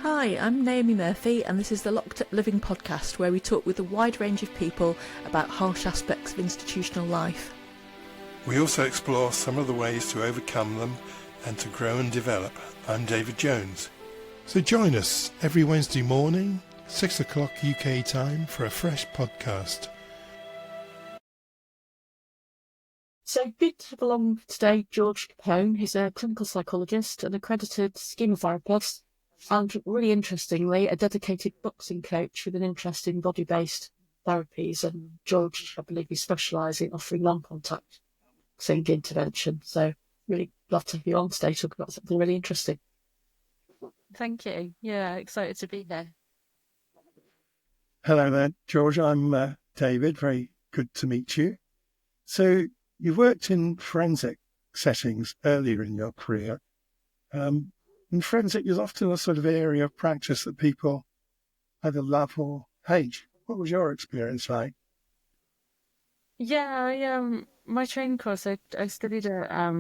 Hi, I'm Naomi Murphy, and this is the Locked Up Living podcast, where we talk with a wide range of people about harsh aspects of institutional life. We also explore some of the ways to overcome them and to grow and develop. I'm David Jones. So join us every Wednesday morning, 6 o'clock UK time, for a fresh podcast. So good to have along today George Capone, who's a clinical psychologist, an accredited schema therapist, and really interestingly, a dedicated boxing coach with an interest in body-based therapies. And George, I believe, is specialising in offering non-contact boxing intervention. So really love to have you on today talking about something really interesting. Thank you. Yeah, excited to be here. Hello there, George. I'm David. Very good to meet you. So you've worked in forensic settings earlier in your career. And forensic is often a sort of area of practice that people either love or hate. What was your experience like? Yeah, my training course, I studied at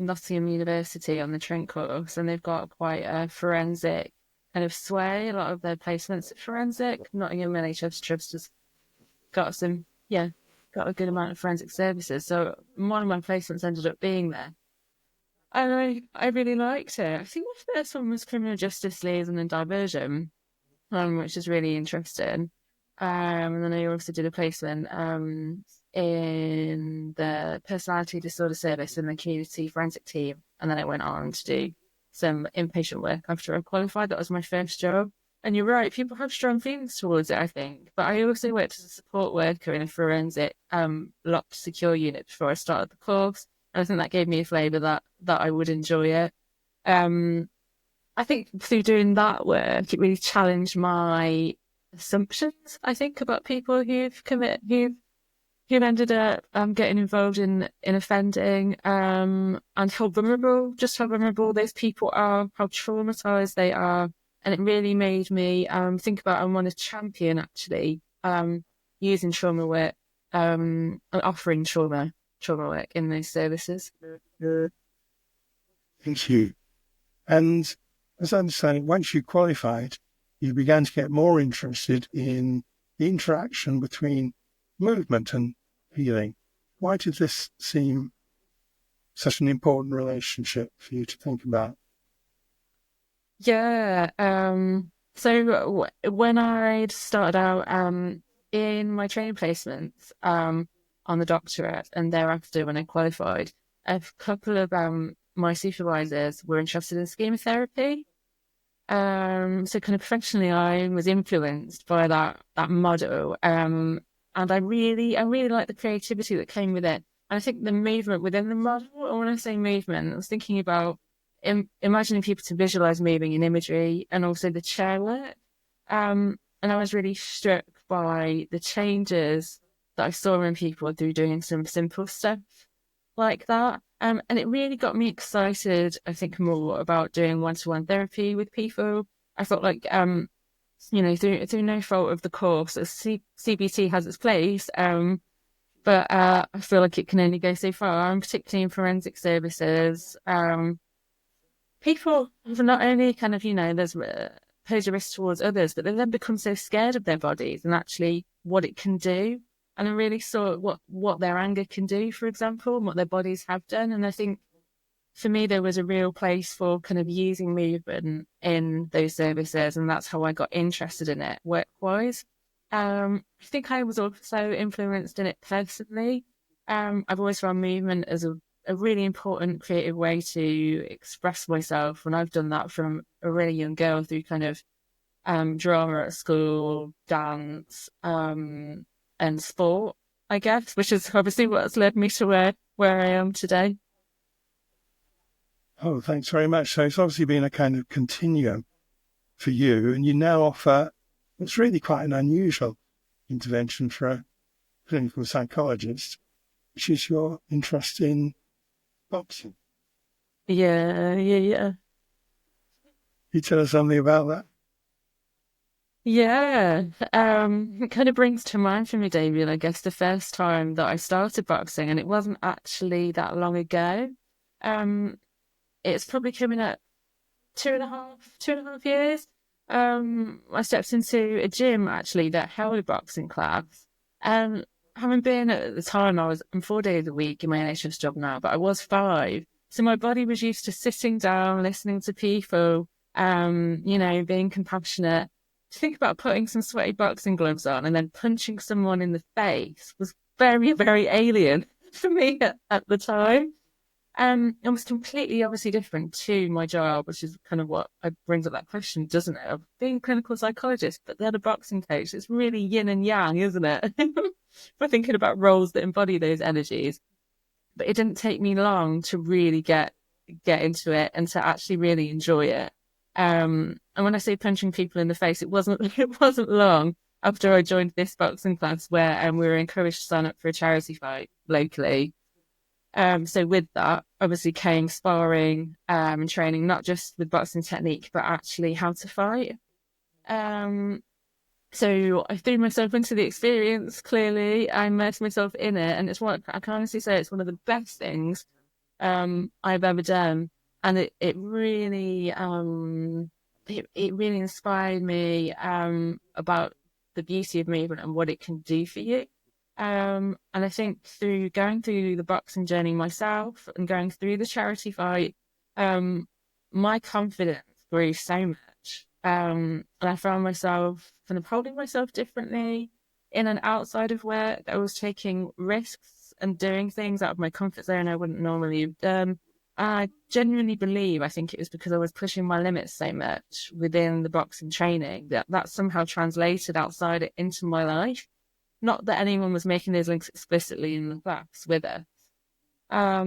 Nottingham University on the training course, and they've got quite a forensic kind of sway. A lot of their placements are forensic. Nottingham NHS Trust has got a good amount of forensic services. So one of my placements ended up being there. And I really liked it. I think the first one was criminal justice liaison and diversion, which is really interesting. And then I also did a placement in the personality disorder service in the community forensic team. And then I went on to do some inpatient work after I qualified. That was my first job. And you're right, people have strong feelings towards it, I think. But I also worked as a support worker in a forensic locked secure unit before I started the course. And I think that gave me a flavour that I would enjoy it. I think through doing that work, it really challenged my assumptions, I think, about people who've ended up getting involved in offending, and how vulnerable those people are, how traumatised they are. And it really made me think about and want to champion, actually, using trauma work and offering trauma work in those services. Thank you. And as I understand it, once you qualified, you began to get more interested in the interaction between movement and healing. Why did this seem such an important relationship for you to think about? Yeah. So when I started out in my training placements on the doctorate, and thereafter when I qualified, a couple of my supervisors were interested in schema therapy. So kind of professionally, I was influenced by that model, and I really liked the creativity that came with it. And I think the movement within the model, and when I say movement, I was thinking about imagining people to visualize moving in imagery, and also the chair work. And I was really struck by the changes that I saw in people through doing some simple stuff like that. And it really got me excited, I think, more about doing one-to-one therapy with people. I felt like, through no fault of the course, CBT has its place, but I feel like it can only go so far, and particularly in forensic services. People not only kind of, there's pose a risk towards others, but they then become so scared of their bodies and actually what it can do. And I really saw what their anger can do, for example, and what their bodies have done. And I think for me, there was a real place for kind of using movement in those services. And that's how I got interested in it work-wise. I think I was also influenced in it personally. I've always found movement as a really important creative way to express myself. And I've done that from a really young girl through kind of drama at school, dance, and sport, I guess, which is obviously what's led me to where I am today. Oh, thanks very much. So it's obviously been a kind of continuum for you, and you now offer what's really quite an unusual intervention for a clinical psychologist, which is your interest in boxing. Yeah. Can you tell us something about that? Yeah, it kind of brings to mind for me, David, I guess the first time that I started boxing, and it wasn't actually that long ago. It's probably coming up two and a half years. I stepped into a gym actually that held a boxing class. And having been at the time, I'm 4 days a week in my NHS job now, but I was 5. So my body was used to sitting down, listening to people, being compassionate. To think about putting some sweaty boxing gloves on and then punching someone in the face was very, very alien for me at the time. It was completely obviously different to my job, which is kind of what brings up that question, doesn't it? Of being a clinical psychologist, but then a boxing coach. It's really yin and yang, isn't it? We're thinking about roles that embody those energies. But it didn't take me long to really get into it and to actually really enjoy it. And when I say punching people in the face, it wasn't long after I joined this boxing class where we were encouraged to sign up for a charity fight locally. So with that, obviously came sparring and training, not just with boxing technique, but actually how to fight. So I threw myself into the experience, clearly. I immersed myself in it. And it's what I can honestly say it's one of the best things I've ever done. And it really it really inspired me about the beauty of movement and what it can do for you. And I think through going through the boxing journey myself and going through the charity fight, my confidence grew so much. And I found myself kind of holding myself differently in and outside of work. I was taking risks and doing things out of my comfort zone I wouldn't normally have done. I genuinely believe, I think it was because I was pushing my limits so much within the boxing training that somehow translated outside it into my life. Not that anyone was making those links explicitly in the class with us. I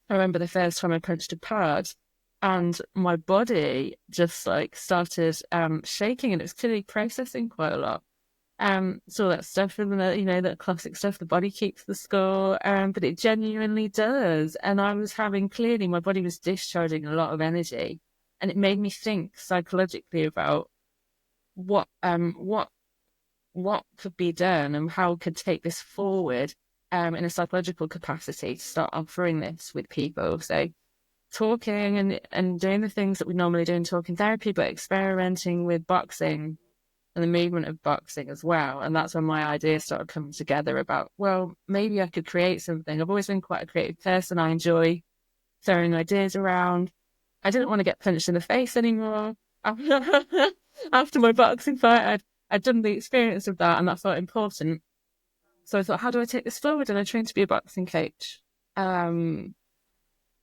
remember the first time I punched a pad and my body just like started shaking, and it was clearly processing quite a lot. So that stuff, and that classic stuff, the body keeps the score, but it genuinely does. And I was clearly my body was discharging a lot of energy, and it made me think psychologically about what could be done and how I could take this forward in a psychological capacity to start offering this with people. So talking and doing the things that we normally do in talking therapy, but experimenting with boxing and the movement of boxing as well. And that's when my ideas started coming together about, well, maybe I could create something. I've always been quite a creative person. I enjoy throwing ideas around. I didn't want to get punched in the face anymore. After my boxing fight, I'd done the experience of that, and that felt important. So I thought, how do I take this forward? And I trained to be a boxing coach.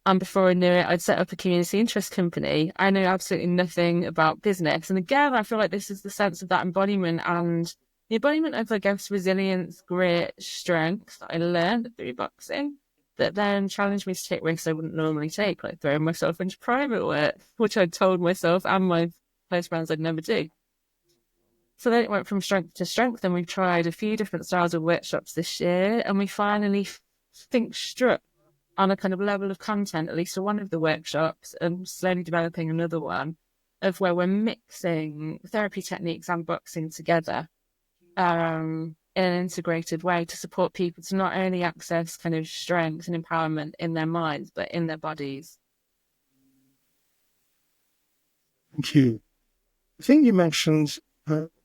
And before I knew it, I'd set up a community interest company. I know absolutely nothing about business. And again, I feel like this is the sense of that embodiment and the embodiment of, I guess, resilience, grit, strength that I learned through boxing that then challenged me to take risks I wouldn't normally take, like throwing myself into private work, which I'd told myself and my close friends I'd never do. So then it went from strength to strength, and we've tried a few different styles of workshops this year, and we finally struck on a kind of level of content, at least for one of the workshops, and slowly developing another one, of where we're mixing therapy techniques and boxing together in an integrated way to support people to not only access kind of strength and empowerment in their minds, but in their bodies. Thank you. I think you mentioned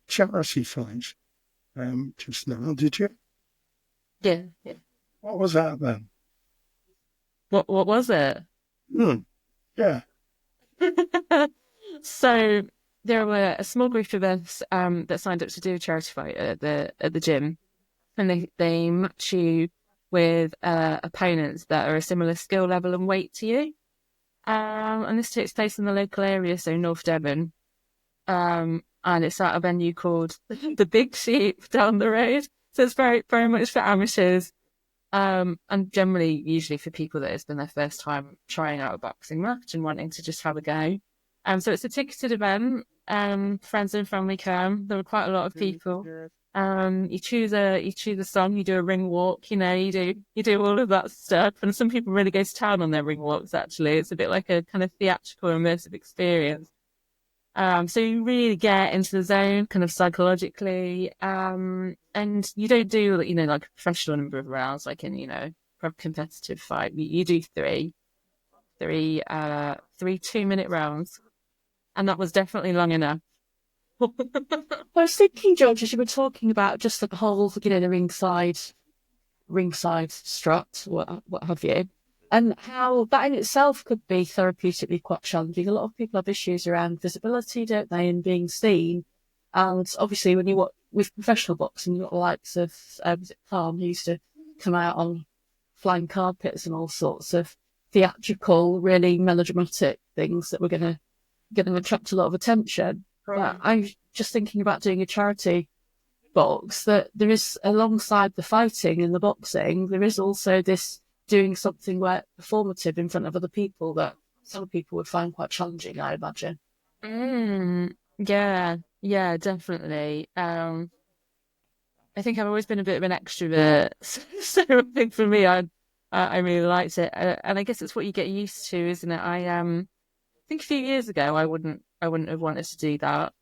charity fight just now, did you? Yeah. What was that then? What was it? Yeah. So there were a small group of us that signed up to do a charity fight at the gym, and they match you with opponents that are a similar skill level and weight to you. And this takes place in the local area, so North Devon. And it's at a venue called the Big Sheep down the road. So it's very, very much for amateurs. And generally, usually for people that it's been their first time trying out a boxing match and wanting to just have a go. So it's a ticketed event. Friends and family come. There were quite a lot of people. You choose a song. You do a ring walk. You do all of that stuff. And some people really go to town on their ring walks. Actually, it's a bit like a kind of theatrical, immersive experience. So you really get into the zone kind of psychologically, and you don't do, like a professional number of rounds, like in, a competitive fight. You do three 2-minute rounds. And that was definitely long enough I was thinking, George, as you were talking about just the whole, the ringside strut, what have you, and how that in itself could be therapeutically quite challenging. A lot of people have issues around visibility, don't they, and being seen. And obviously, when you watch with professional boxing, you've got the likes of was it Khan, who used to come out on flying carpets and all sorts of theatrical, really melodramatic things that were going to attract a lot of attention. But I'm just thinking about doing a charity box, that there is, alongside the fighting and the boxing, there is also this doing something where performative in front of other people that some people would find quite challenging, I imagine. Yeah, definitely. I think I've always been a bit of an extrovert, so I think for me, I really liked it, and I guess it's what you get used to, isn't it? I think a few years ago I wouldn't have wanted to do that.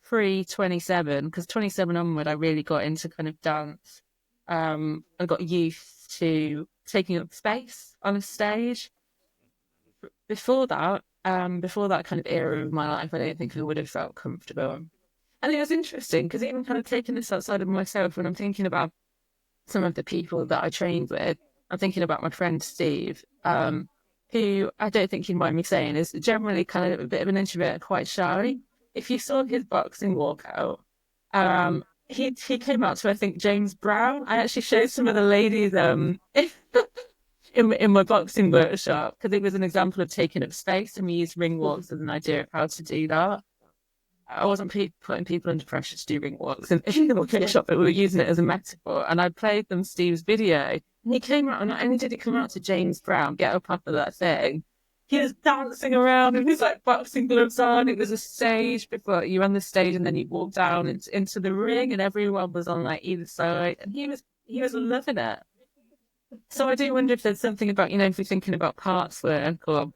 Pre 27, because 27 onward, I really got into kind of dance. I got used to taking up space on a stage. Before that kind of era of my life, I don't think I would have felt comfortable. And it was interesting because even kind of taking this outside of myself, when I'm thinking about some of the people that I trained with, I'm thinking about my friend Steve, who I don't think you'd mind me saying is generally kind of a bit of an introvert, quite shy. If you saw his boxing walkout, he came out to, I think, James Brown. I actually showed some of the ladies in my boxing workshop because it was an example of taking up space, and we used ring walks as an idea of how to do that. I wasn't putting people under pressure to do ring walks in the workshop, but we were using it as a metaphor. And I played them Steve's video. And he came out, and not only did he come out to James Brown, get up off of that thing, he was dancing around with his like boxing gloves on. It was a stage before you on the stage, and then you walk down into the ring, and everyone was on like either side, and he was loving it. So I do wonder if there's something about, if you're thinking about parts work or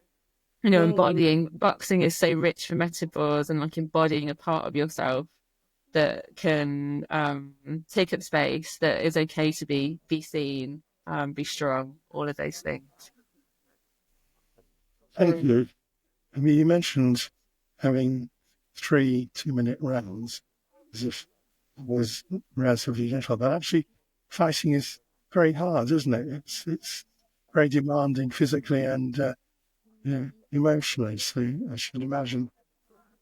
embodying. Boxing is so rich for metaphors and like embodying a part of yourself that can take up space, that is okay to be seen, be strong, all of those things. Thank you. I mean, you mentioned having 3 2-minute rounds as if it was relatively little, but actually fighting is very hard, isn't it? It's very demanding physically and emotionally. So I should imagine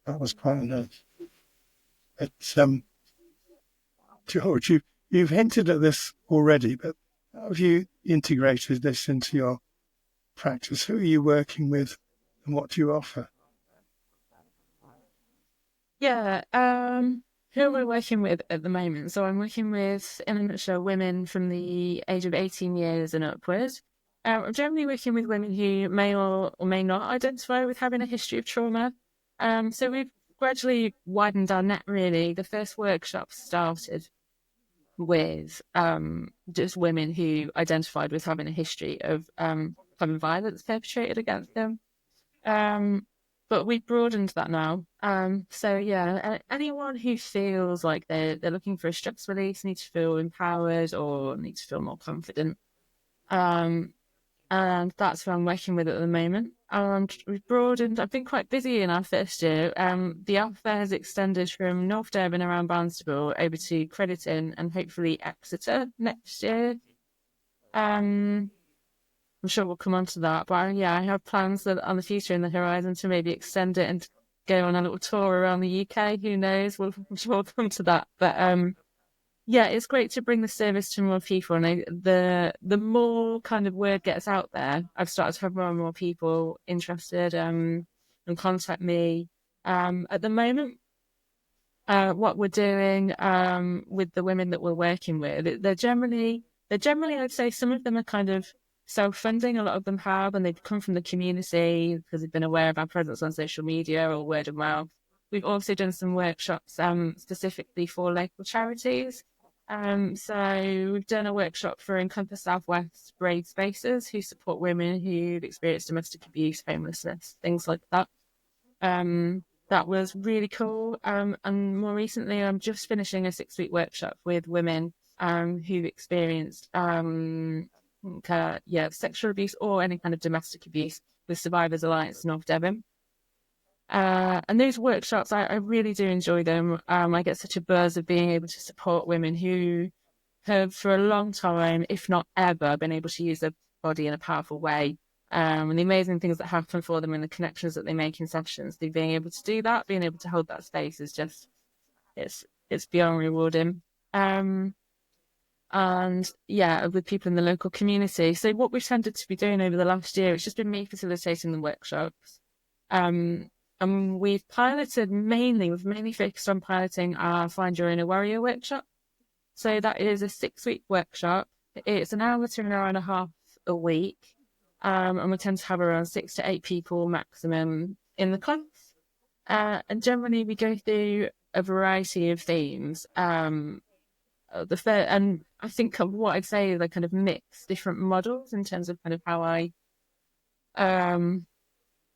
that was quite enough. But George, you've hinted at this already, but how have you integrated this into your practice? Who are you working with, and what do you offer? Yeah, who am I working with at the moment? So I'm working with, in a nutshell, women from the age of 18 years and upwards. I'm generally working with women who may or may not identify with having a history of trauma. So we've gradually widened our net, really. The first workshop started with just women who identified with having a history of having violence perpetrated against them. But we've broadened that now. So yeah, anyone who feels like they're looking for a stress release, need to feel empowered or need to feel more confident. And that's who I'm working with at the moment. And we've broadened. I've been quite busy in our first year. The alpha has extended from North Durban around Barnstable over to Crediton and hopefully Exeter next year. I'm sure we'll come on to that. But yeah, I have plans on the future in the horizon to maybe extend it and go on a little tour around the UK. Who knows? I'm sure we'll come to that. But yeah, it's great to bring the service to more people. And the more kind of word gets out there, I've started to have more and more people interested and contact me. At the moment, what we're doing with the women that we're working with, they're generally, I'd say some of them are kind of self-funding. A lot of them have, and they've come from the community because they've been aware of our presence on social media or word of mouth. We've also done some workshops specifically for local charities. So we've done a workshop for Encompass Southwest Brave Spaces, who support women who've experienced domestic abuse, homelessness, things like that. That was really cool. And more recently, I'm just finishing a 6-week workshop with women who've experienced sexual abuse or any kind of domestic abuse with Survivors Alliance North Devon. And those workshops, I really do enjoy them. I get such a buzz of being able to support women who have for a long time, if not ever, been able to use their body in a powerful way. And the amazing things that happen for them and the connections that they make in sessions, through being able to do that, being able to hold that space is just, it's beyond rewarding. And yeah, with people in the local community. So what we've tended to be doing over the last year, it's just been me facilitating the workshops. And we've mainly focused on piloting our Find Your Inner Warrior workshop. So that is a 6-week workshop. It's an hour to an hour and a half a week. And we tend to have around 6 to 8 people maximum in the class. And generally we go through a variety of themes. And I think what I'd say is I kind of mix different models in terms of kind of how I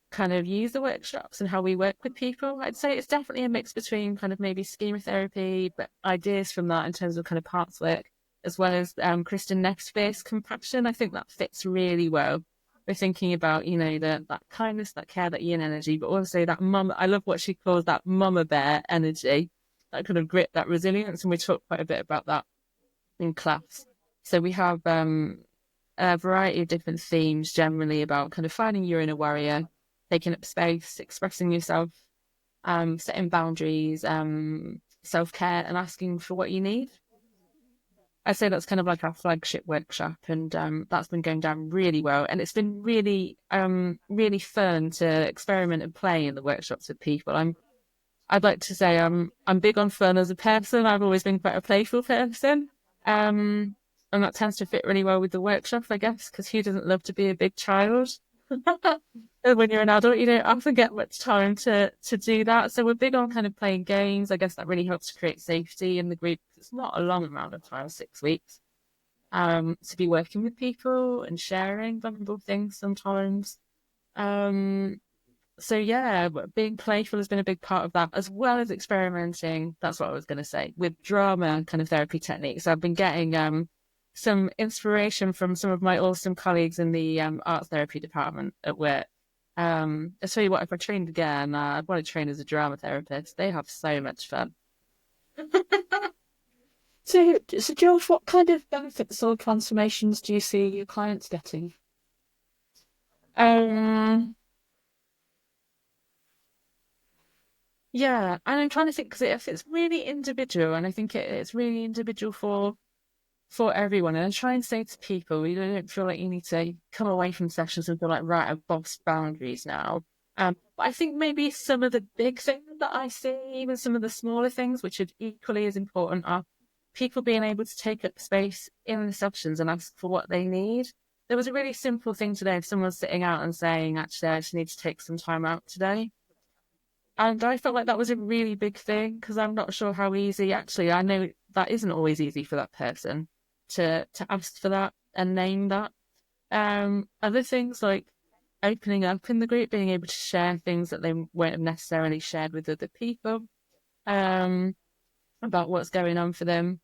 kind of use the workshops and how we work with people. I'd say it's definitely a mix between kind of maybe schema therapy, but ideas from that in terms of kind of parts work, as well as Kristen Neff's compassion. I think that fits really well. We're thinking about, that kindness, that care, that yin energy, but also that mum. I love what she calls that mama bear energy, that kind of grit, that resilience. And we talk quite a bit about that in class. So we have a variety of different themes, generally about kind of finding your inner warrior, taking up space, expressing yourself, setting boundaries, self-care, and asking for what you need. I'd say that's kind of like our flagship workshop, and that's been going down really well. And it's been really, really fun to experiment and play in the workshops with people. I'd like to say I'm big on fun as a person. I've always been quite a playful person, and that tends to fit really well with the workshop, I guess, because who doesn't love to be a big child? When you're an adult, you don't often get much time to do that. So we're big on kind of playing games. I guess that really helps to create safety in the group. It's not a long amount of time, 6 weeks, to be working with people and sharing vulnerable things sometimes. So yeah, being playful has been a big part of that, as well as experimenting. That's what I was going to say, with drama kind of therapy techniques. I've been getting some inspiration from some of my awesome colleagues in the arts therapy department at work. I'll tell you what, if I trained again, I'd want to train as a drama therapist. They have so much fun. So George, what kind of benefits or transformations do you see your clients getting? Yeah, and I'm trying to think, because it's really individual, and I think it's really individual for everyone. And I try and say to people, you don't feel like you need to come away from sessions and feel like, right, I've bossed boundaries now. But I think maybe some of the big things that I see, even some of the smaller things, which are equally as important, are people being able to take up space in the sessions and ask for what they need. There was a really simple thing today of someone sitting out and saying, actually, I just need to take some time out today. And I felt like that was a really big thing, because I'm not sure how easy, actually, I know that isn't always easy for that person to ask for that and name that. Other things like opening up in the group, being able to share things that they won't have necessarily shared with other people, about what's going on for them.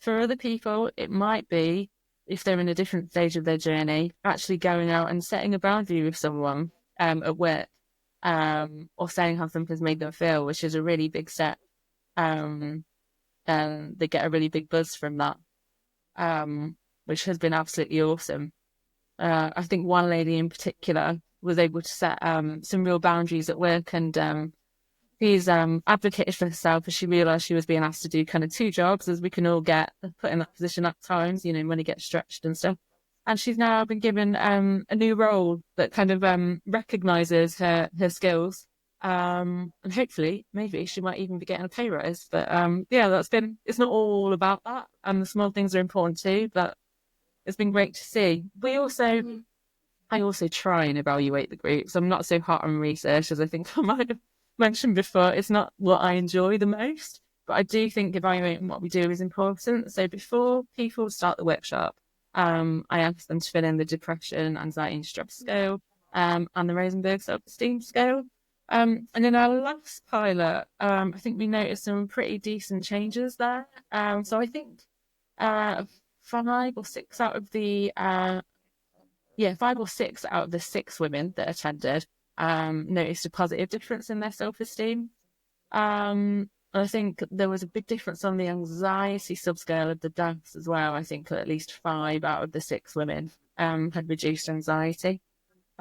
For other people, it might be, if they're in a different stage of their journey, actually going out and setting a boundary with someone at work, or saying how something's made them feel, which is a really big step. And they get a really big buzz from that, which has been absolutely awesome. I think one lady in particular was able to set some real boundaries at work, and she's advocated for herself as she realised she was being asked to do kind of 2 jobs, as we can all get put in that position at times, when you get stretched and stuff. And she's now been given a new role that kind of recognises her skills. And hopefully, maybe she might even be getting a pay rise. But yeah, it's not all about that. And the small things are important too, but it's been great to see. I also try and evaluate the groups. I'm not so hot on research, as I think I might have mentioned before. It's not what I enjoy the most, but I do think evaluating what we do is important. So before people start the workshop, I ask them to fill in the depression, anxiety and stress scale, and the Rosenberg self-esteem scale. And in our last pilot, I think we noticed some pretty decent changes there. So I think 5 or 6 out of the 5 or 6 out of the 6 women that attended noticed a positive difference in their self-esteem. I think there was a big difference on the anxiety subscale of the DAFs as well. I think at least 5 out of the 6 women had reduced anxiety.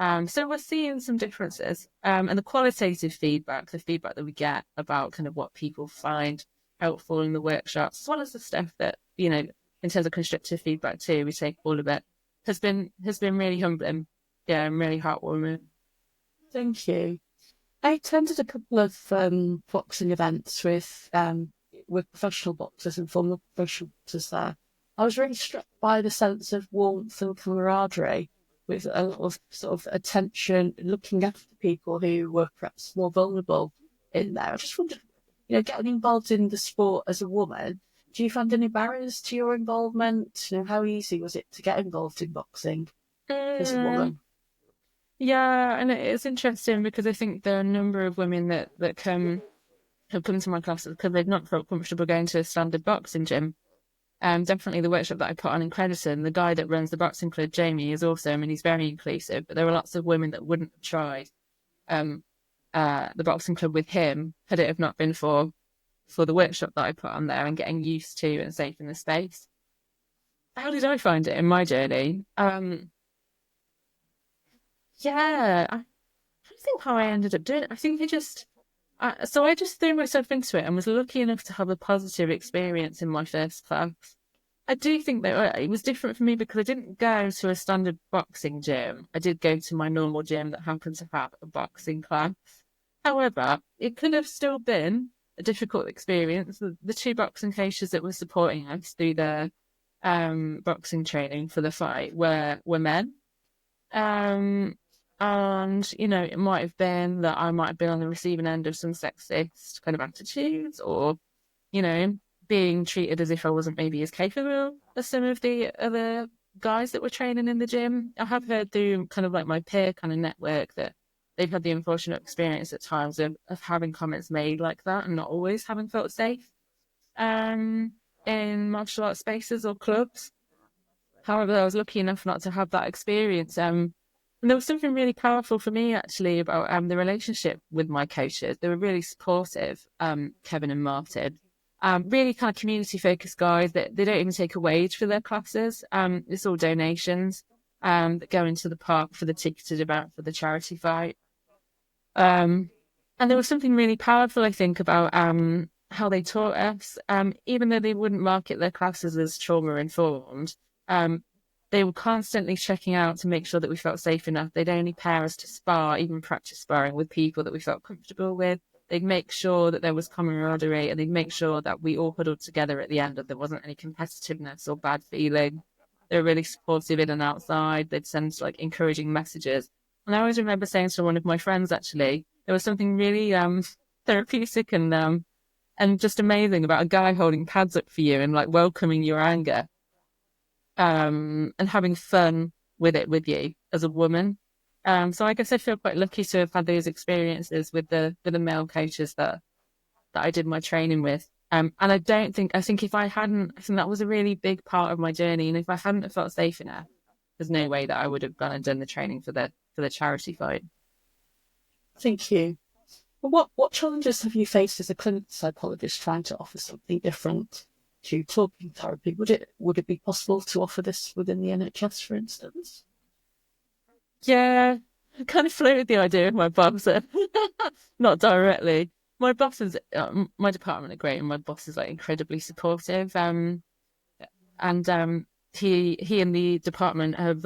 So we're seeing some differences. And the qualitative feedback, the feedback that we get about kind of what people find helpful in the workshops, as well as the stuff that, you know, in terms of constructive feedback too, we take all of it, has been really humbling. Yeah, and really heartwarming. Thank you. I attended a couple of boxing events with professional boxers and former professional boxers there. I was really struck by the sense of warmth and camaraderie, with a lot of sort of attention, looking after people who were perhaps more vulnerable in there. I just wondered, you know, getting involved in the sport as a woman, do you find any barriers to your involvement? You know, how easy was it to get involved in boxing as a woman? Yeah, and it's interesting because I think there are a number of women that have come to my classes because they've not felt comfortable going to a standard boxing gym. Definitely the workshop that I put on in Crediton, the guy that runs the boxing club, Jamie, is awesome and he's very inclusive. But there were lots of women that wouldn't have tried the boxing club with him had it have not been for the workshop that I put on there and getting used to and safe in the space. How did I find it in my journey? Yeah, I don't think how I ended up doing it. I think I just threw myself into it and was lucky enough to have a positive experience in my first class. I do think that it was different for me because I didn't go to a standard boxing gym. I did go to my normal gym that happened to have a boxing class. However, it could have still been a difficult experience. The 2 boxing coaches that were supporting us through the boxing training for the fight were men. And, you know, it might have been that I might have been on the receiving end of some sexist kind of attitudes or, you know, being treated as if I wasn't maybe as capable as some of the other guys that were training in the gym. I have heard through kind of like my peer kind of network that they've had the unfortunate experience at times of having comments made like that and not always having felt safe in martial arts spaces or clubs. However, I was lucky enough not to have that experience. And there was something really powerful for me, actually, about the relationship with my coaches. They were really supportive, Kevin and Martin. Really kind of community-focused guys. They don't even take a wage for their classes. It's all donations that go into the park for the ticketed event for the charity fight. And there was something really powerful, I think, about how they taught us. Even though they wouldn't market their classes as trauma-informed, they were constantly checking out to make sure that we felt safe enough. They'd only pair us to spar, even practice sparring with people that we felt comfortable with. They'd make sure that there was camaraderie and they'd make sure that we all huddled together at the end and there wasn't any competitiveness or bad feeling. They were really supportive in and outside. They'd send like encouraging messages. And I always remember saying to one of my friends, actually, there was something really therapeutic and just amazing about a guy holding pads up for you and like welcoming your anger. And having fun with it with you as a woman. So I guess I feel quite lucky to have had those experiences with the male coaches that I did my training with. And I think if I hadn't, I think that was a really big part of my journey. And if I hadn't have felt safe enough, there's no way that I would have gone and done the training for the charity fight. Thank you. What challenges have you faced as a clinical psychologist trying to offer something different to talking therapy? Would it be possible to offer this within the NHS, for instance? Yeah, I kind of floated the idea with my boss, not directly. My bosses, my department are great, and my boss is like incredibly supportive. And he and the department have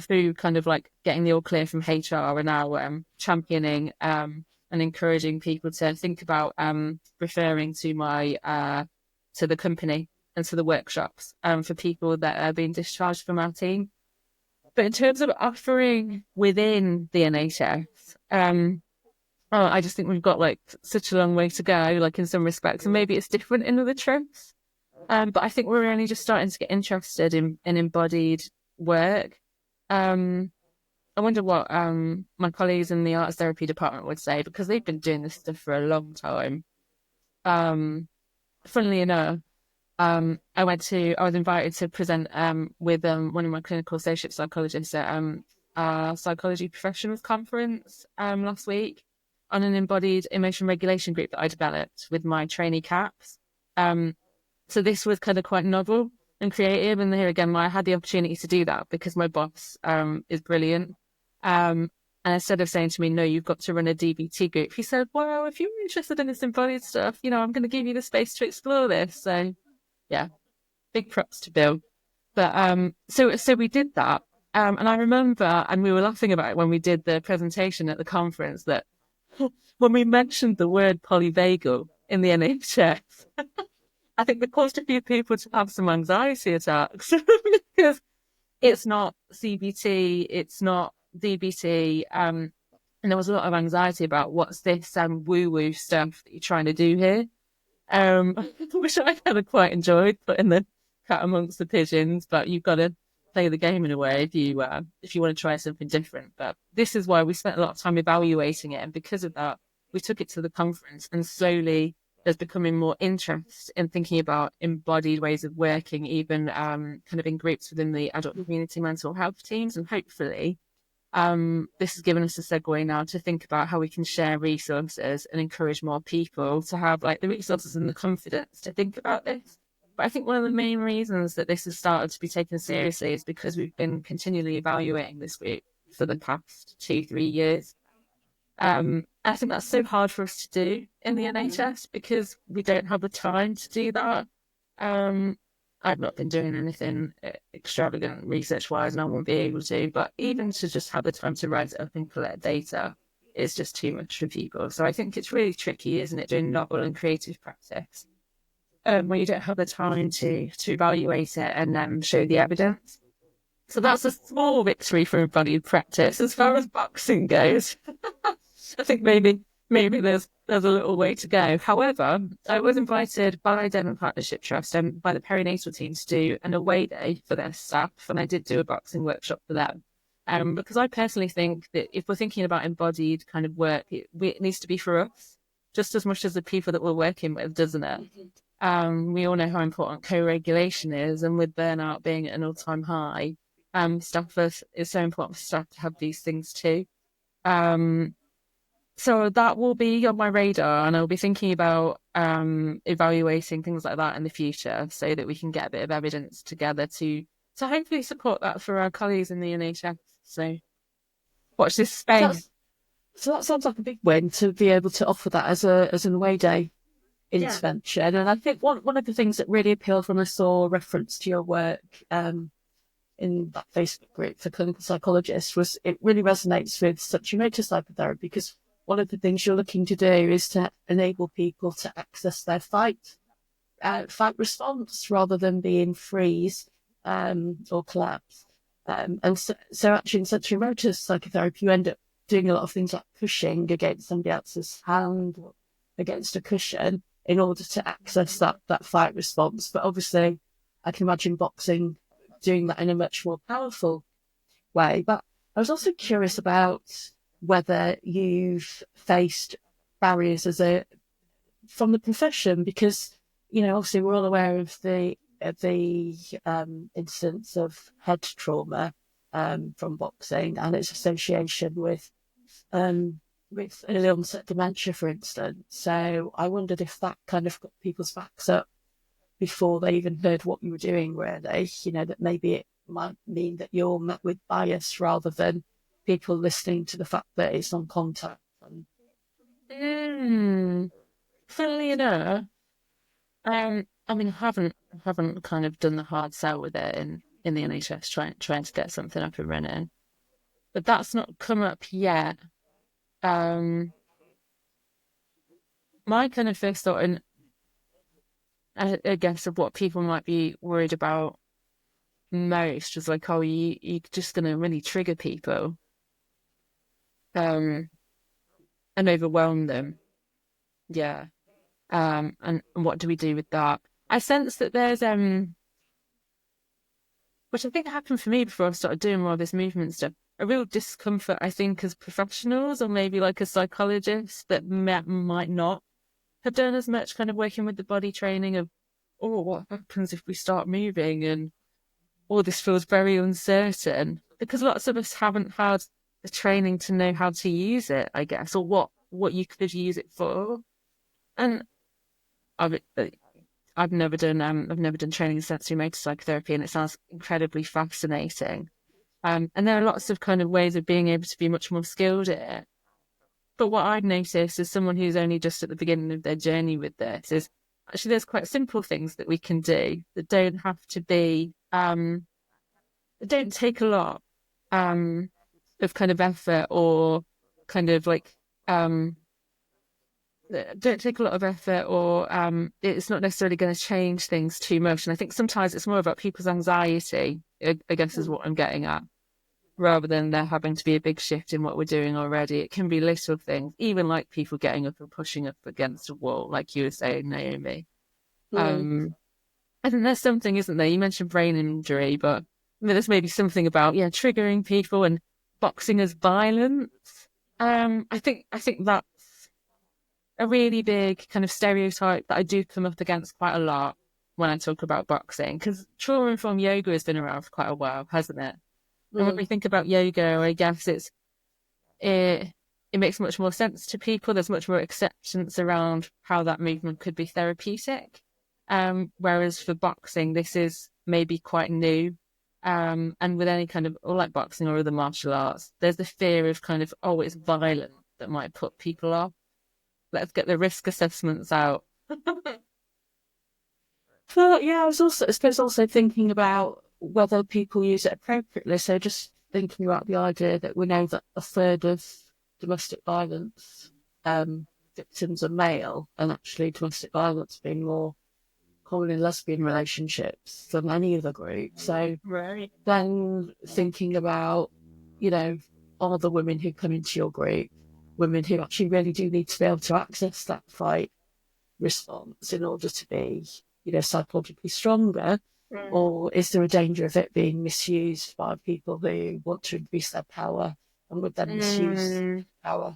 through kind of like getting the all clear from HR are now championing and encouraging people to think about referring to to the company and to the workshops for people that are being discharged from our team. But in terms of offering within the NHS, I just think we've got like such a long way to go, like in some respects, and maybe it's different in other trusts. But I think we're only just starting to get interested in embodied work. I wonder what my colleagues in the arts therapy department would say, because they've been doing this stuff for a long time. Funnily enough, I was invited to present with one of my clinical associate psychologists at a psychology professionals conference last week on an embodied emotion regulation group that I developed with my trainee caps. So this was kind of quite novel and creative. And here again, I had the opportunity to do that because my boss is brilliant. And instead of saying to me, no, you've got to run a DBT group, he said, well, if you're interested in this embodied stuff, I'm going to give you the space to explore this. So yeah, big props to Bill. But so we did that. And I remember, and we were laughing about it when we did the presentation at the conference, that when we mentioned the word polyvagal in the NHS, I think that caused a few people to have some anxiety attacks because it's not CBT, it's not DBT, and there was a lot of anxiety about what's this woo-woo stuff that you're trying to do here, which I kind of quite enjoyed, putting the cat amongst the pigeons. But you've got to play the game in a way if you want to try something different. But this is why we spent a lot of time evaluating it, and because of that, we took it to the conference, and slowly there's becoming more interest in thinking about embodied ways of working, even kind of in groups within the adult community mental health teams. And hopefully this has given us a segue now to think about how we can share resources and encourage more people to have like the resources and the confidence to think about this. But I think one of the main reasons that this has started to be taken seriously is because we've been continually evaluating this group for the past 2-3 years. I think that's so hard for us to do in the NHS because we don't have the time to do that. I've not been doing anything extravagant research-wise, and I won't be able to, but even to just have the time to write it up and collect data is just too much for people. So I think it's really tricky, isn't it, doing novel and creative practice when you don't have the time to evaluate it and then show the evidence. So that's a small victory for embodied practice as far as boxing goes. I think maybe there's a little way to go. However, I was invited by Devon Partnership Trust and by the perinatal team to do an away day for their staff, and I did do a boxing workshop for them. Because I personally think that if we're thinking about embodied kind of work, it needs to be for us just as much as the people that we're working with, doesn't it? We all know how important co-regulation is, and with burnout being at an all-time high, it's so important for staff to have these things too. So that will be on my radar, and I'll be thinking about evaluating things like that in the future so that we can get a bit of evidence together to hopefully support that for our colleagues in the NHS. So watch this space. So that sounds like a big win to be able to offer that as an away day intervention. Yeah. And I think one of the things that really appealed when I saw reference to your work in that Facebook group for clinical psychologists was it really resonates with sensory motor psychotherapy, because one of the things you're looking to do is to enable people to access their fight response rather than be in freeze or collapse. And so actually in sensory motor psychotherapy, you end up doing a lot of things like pushing against somebody else's hand or against a cushion in order to access that fight response. But obviously, I can imagine boxing doing that in a much more powerful way. But I was also curious about whether you've faced barriers from the profession, because obviously we're all aware of the incidence of head trauma from boxing and its association with early onset dementia, for instance. So I wondered if that kind of got people's backs up before they even heard what you were doing, really, that maybe it might mean that you're met with bias rather than people listening to the fact that it's on contact. Funnily enough, I haven't kind of done the hard sell with it in the NHS trying to get something up and running, but that's not come up yet. My kind of first thought, and I guess of what people might be worried about most, was like, oh, you're just going to really trigger people and overwhelm them. Yeah. And what do we do with that? I sense that there's which I think happened for me before I started doing more of this movement stuff, a real discomfort, I think, as professionals, or maybe like a psychologist that might not have done as much kind of working with the body training of, oh, what happens if we start moving, and this feels very uncertain. because lots of us haven't had the training to know how to use it, I guess, or what you could use it for. And I've never done training in sensory motor psychotherapy, and it sounds incredibly fascinating. And there are lots of kind of ways of being able to be much more skilled at it. But what I've noticed as someone who's only just at the beginning of their journey with this is actually there's quite simple things that we can do that don't have to be, that don't take a lot of kind of effort, or kind of like, don't take a lot of effort, or it's not necessarily going to change things too much. And I think sometimes it's more about people's anxiety, I guess is what I'm getting at, rather than there having to be a big shift in what we're doing already. It can be little things, even like people getting up and pushing up against a wall, like you were saying, Naomi. I think there's something, isn't there? You mentioned brain injury, but there's maybe something about triggering people and boxing as violence. I think that's a really big kind of stereotype that I do come up against quite a lot when I talk about boxing, because trauma-informed yoga has been around for quite a while, hasn't it? And when we think about yoga, I guess it makes much more sense to people. There's much more acceptance around how that movement could be therapeutic. Whereas for boxing, this is maybe quite new. And with any kind of, or like boxing or other martial arts, there's the fear of kind of, oh, it's violent, that might put people off. Let's get the risk assessments out. Well, yeah, I suppose also thinking about whether people use it appropriately. So just thinking about the idea that we know that a third of domestic violence victims are male, and actually domestic violence being more common in lesbian relationships than any other group. So then thinking about, are the women who come into your group women who actually really do need to be able to access that fight response in order to be, psychologically stronger? Or is there a danger of it being misused by people who want to increase their power and would then misuse power?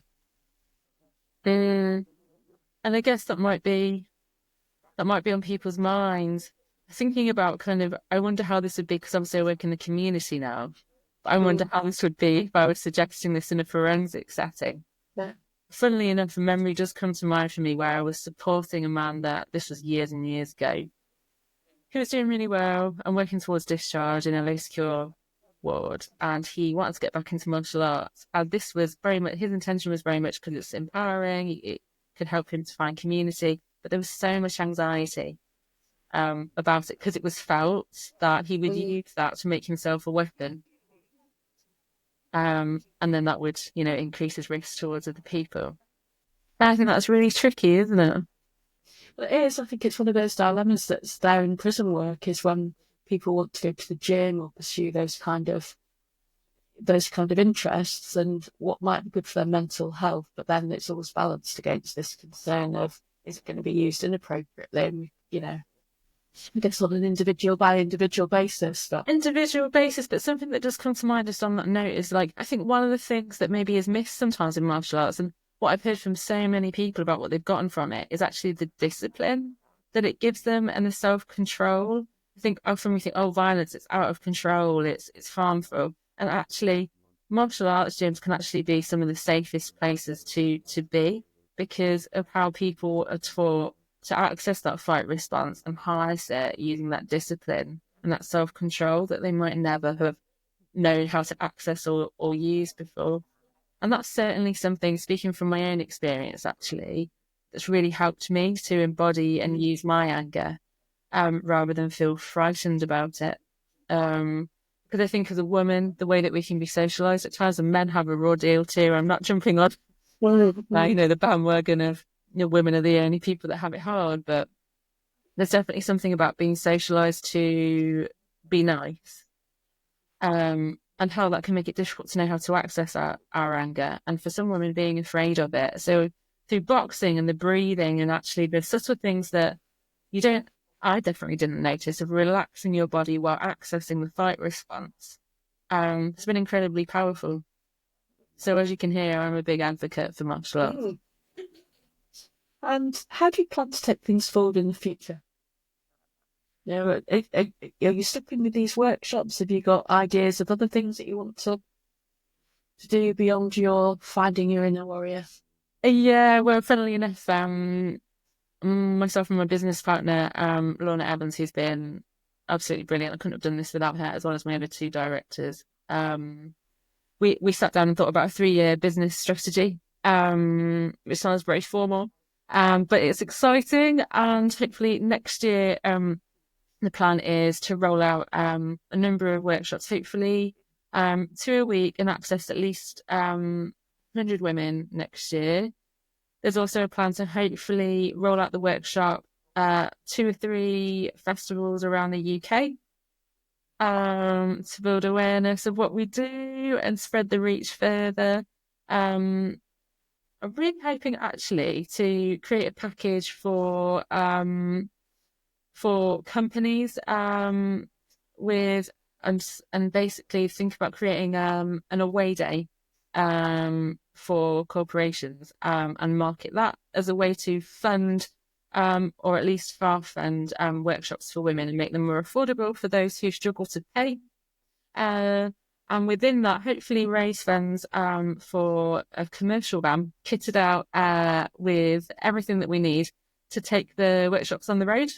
And I guess that might be on people's minds. Thinking about kind of, I wonder how this would be, because obviously I work in the community now. But I wonder how this would be if I was suggesting this in a forensic setting. Yeah. Funnily enough, a memory does come to mind for me where I was supporting a man that, this was years and years ago, he was doing really well and working towards discharge in a low secure ward, and he wanted to get back into martial arts. And this was very much, his intention was very much because it's empowering, it could help him to find community, but there was so much anxiety about it, because it was felt that he would use that to make himself a weapon. And then that would, increase his risk towards other people. And I think that's really tricky, isn't it? Well, it is. I think it's one of those dilemmas that's there in prison work, is when people want to go to the gym or pursue those kind of interests, and what might be good for their mental health, but then it's always balanced against this concern of, is it going to be used inappropriately? I guess on an individual by individual basis. But something that does come to mind just on that note is, like, I think one of the things that maybe is missed sometimes in martial arts, and what I've heard from so many people about what they've gotten from it, is actually the discipline that it gives them and the self-control. I think often we think, violence, it's out of control, it's harmful. And actually, martial arts gyms can actually be some of the safest places to be, because of how people are taught to access that fight response and harness it using that discipline and that self-control that they might never have known how to access or use before. And that's certainly something, speaking from my own experience, actually, that's really helped me to embody and use my anger rather than feel frightened about it. Because I think as a woman, the way that we can be socialised at times, and men have a raw deal too. I'm not jumping on the bandwagon of women are the only people that have it hard, but there's definitely something about being socialised to be nice, and how that can make it difficult to know how to access our anger, and for some women being afraid of it. So through boxing and the breathing and actually the subtle things that I definitely didn't notice, of relaxing your body while accessing the fight response, it's been incredibly powerful. So as you can hear, I'm a big advocate for martial arts. And how do you plan to take things forward in the future? Are you sticking with these workshops? Have you got ideas of other things that you want to do beyond your finding your inner warrior? Yeah, well, funnily enough, myself and my business partner, Lorna Evans, who's been absolutely brilliant. I couldn't have done this without her, as well as my other two directors. We sat down and thought about a 3-year business strategy, which sounds very formal, but it's exciting. And hopefully next year, the plan is to roll out a number of workshops, hopefully 2 a week, and access at least 100 women next year. There's also a plan to hopefully roll out the workshop 2 or 3 festivals around the UK, to build awareness of what we do and spread the reach further. I'm really hoping actually to create a package for companies with and basically think about creating an away day for corporations and market that as a way to fund or at least far fund workshops for women and make them more affordable for those who struggle to pay. And within that, hopefully raise funds for a commercial van kitted out with everything that we need to take the workshops on the road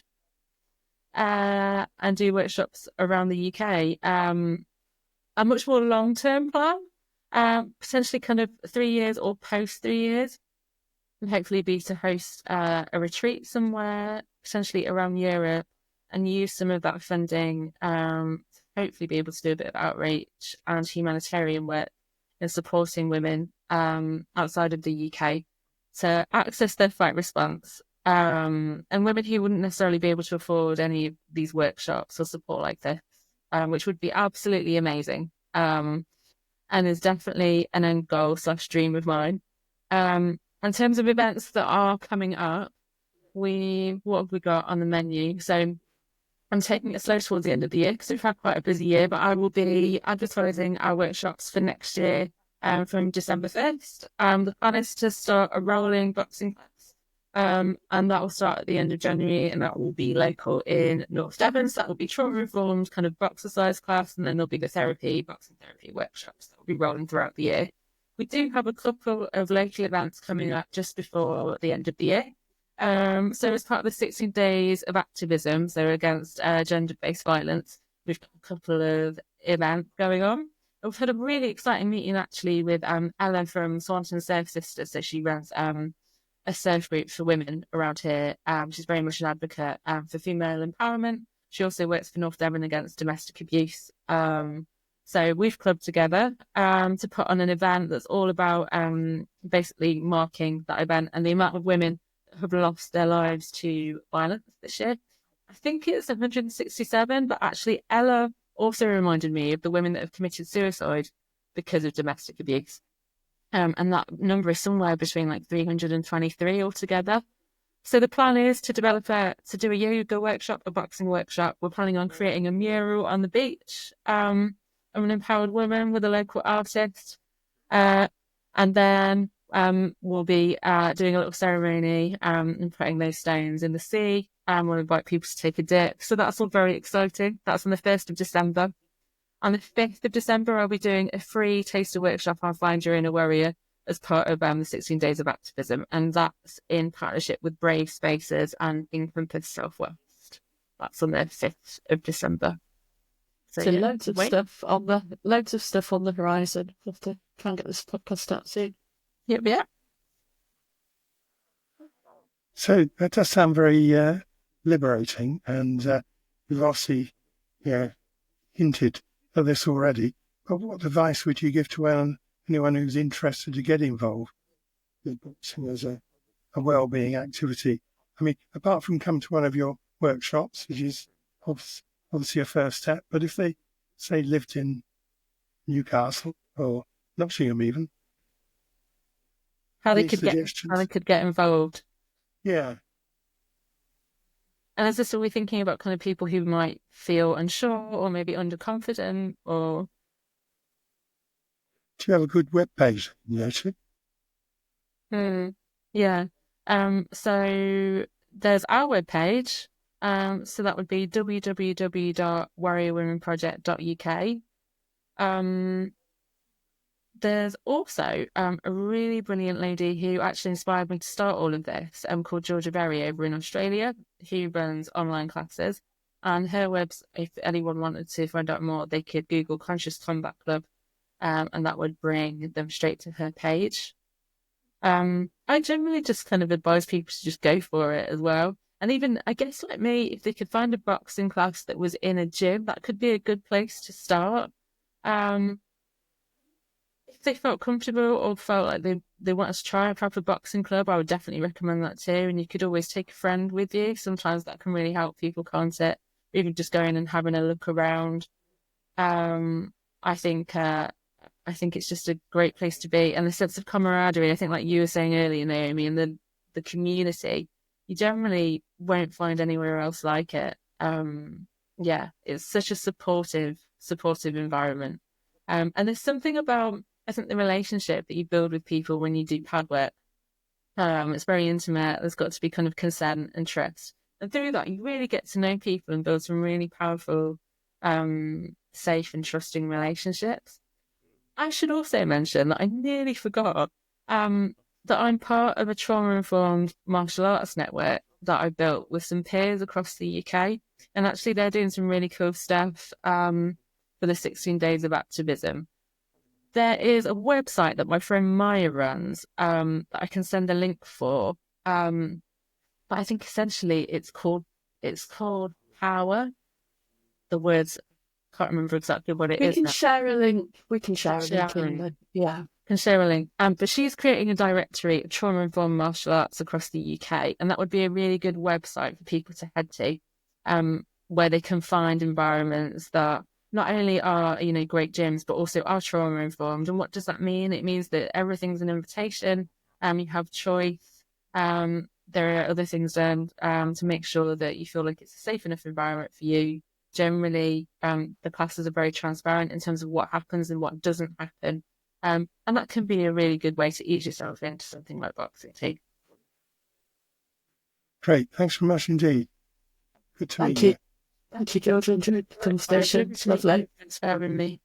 and do workshops around the UK. A much more long-term plan, potentially kind of 3 years or post 3 years, and hopefully be to host a retreat somewhere, potentially around Europe, and use some of that funding to hopefully be able to do a bit of outreach and humanitarian work in supporting women outside of the UK to access their fight response. And women who wouldn't necessarily be able to afford any of these workshops or support like this, which would be absolutely amazing, and is definitely an end goal / dream of mine. In terms of events that are coming up, what have we got on the menu? So I'm taking it slow towards the end of the year because we've had quite a busy year, but I will be advertising our workshops for next year from December 1st. The plan is to start a rolling boxing class. And that will start at the end of January, and that will be local in North Devon. So that will be trauma-informed kind of boxer-sized class, and then there'll be the boxing therapy workshops that will be rolling throughout the year. We do have a couple of local events coming up just before the end of the year. So as part of the 16 days of activism, so against gender-based violence, we've got a couple of events going on. We've had a really exciting meeting actually with Ella from Swanton Surf Sisters. So she runs a surf group for women around here. She's very much an advocate for female empowerment. She also works for North Devon against domestic abuse. So we've clubbed together to put on an event that's all about basically marking that event and the amount of women that have lost their lives to violence this year. I think it's 167, but actually Ella also reminded me of the women that have committed suicide because of domestic abuse. And that number is somewhere between like 323 altogether. So the plan is to do a yoga workshop, a boxing workshop. We're planning on creating a mural on the beach of an empowered woman with a local artist. And then we'll be doing a little ceremony and putting those stones in the sea. And we'll invite people to take a dip. So that's all very exciting. That's on the 1st of December. On the 5th of December, I'll be doing a free taster workshop on Find Your Inner Warrior as part of the 16 Days of Activism. And that's in partnership with Brave Spaces and Encompass Southwest. That's on the 5th of December. So yeah, loads of stuff on the horizon. We'll have to try and get this podcast out soon. Yep. So that does sound very liberating, and you've obviously hinted at this already. But what advice would you give to anyone who's interested to get involved in boxing as a well-being activity? I mean, apart from come to one of your workshops, which is obviously a first step, but if they, say, lived in Newcastle or Nottingham even, how they could get involved. Yeah. And are we thinking about kind of people who might feel unsure or maybe underconfident, or? Do you have a good web page, actually? Yeah. So there's our web page, So that would be www.warriorwomenproject.uk. There's also a really brilliant lady who actually inspired me to start all of this, called Georgina over in Australia, who runs online classes. And her webs, if anyone wanted to find out more, they could Google Conscious Combat Club, and that would bring them straight to her page. I generally just kind of advise people to just go for it as well. And even, I guess, like me, if they could find a boxing class that was in a gym, that could be a good place to start. If they felt comfortable or felt like they wanted to try a proper boxing club, I would definitely recommend that too. And you could always take a friend with you. Sometimes that can really help people, can't it? Even just going and having a look around. I think it's just a great place to be, and the sense of camaraderie. I think, like you were saying earlier, Naomi, and the community, you generally won't find anywhere else like it. Yeah, it's such a supportive environment. And there's something about, I think, the relationship that you build with people when you do pad work. It's very intimate. There's got to be kind of consent and trust. And through that, you really get to know people and build some really powerful, safe and trusting relationships. I should also mention that I nearly forgot that I'm part of a trauma-informed martial arts network that I built with some peers across the UK. And actually, they're doing some really cool stuff for the 16 Days of Activism. There is a website that my friend Maya runs that I can send a link for. But I think essentially it's called Power. The words, can't remember exactly what it is. We can share a link. We can share a link in the, yeah. Can share a link. But she's creating a directory of trauma-informed martial arts across the UK, and that would be a really good website for people to head to, where they can find environments that not only are, great gyms, but also are trauma-informed. And what does that mean? It means that everything's an invitation. You have choice. There are other things done to make sure that you feel like it's a safe enough environment for you. Generally, the classes are very transparent in terms of what happens and what doesn't happen. And that can be a really good way to ease yourself into something like boxing too. Great. Thanks very much indeed. Good to meet you. Thank you, Georgia. Enjoyed the conversation. It's lovely. Thanks for having me.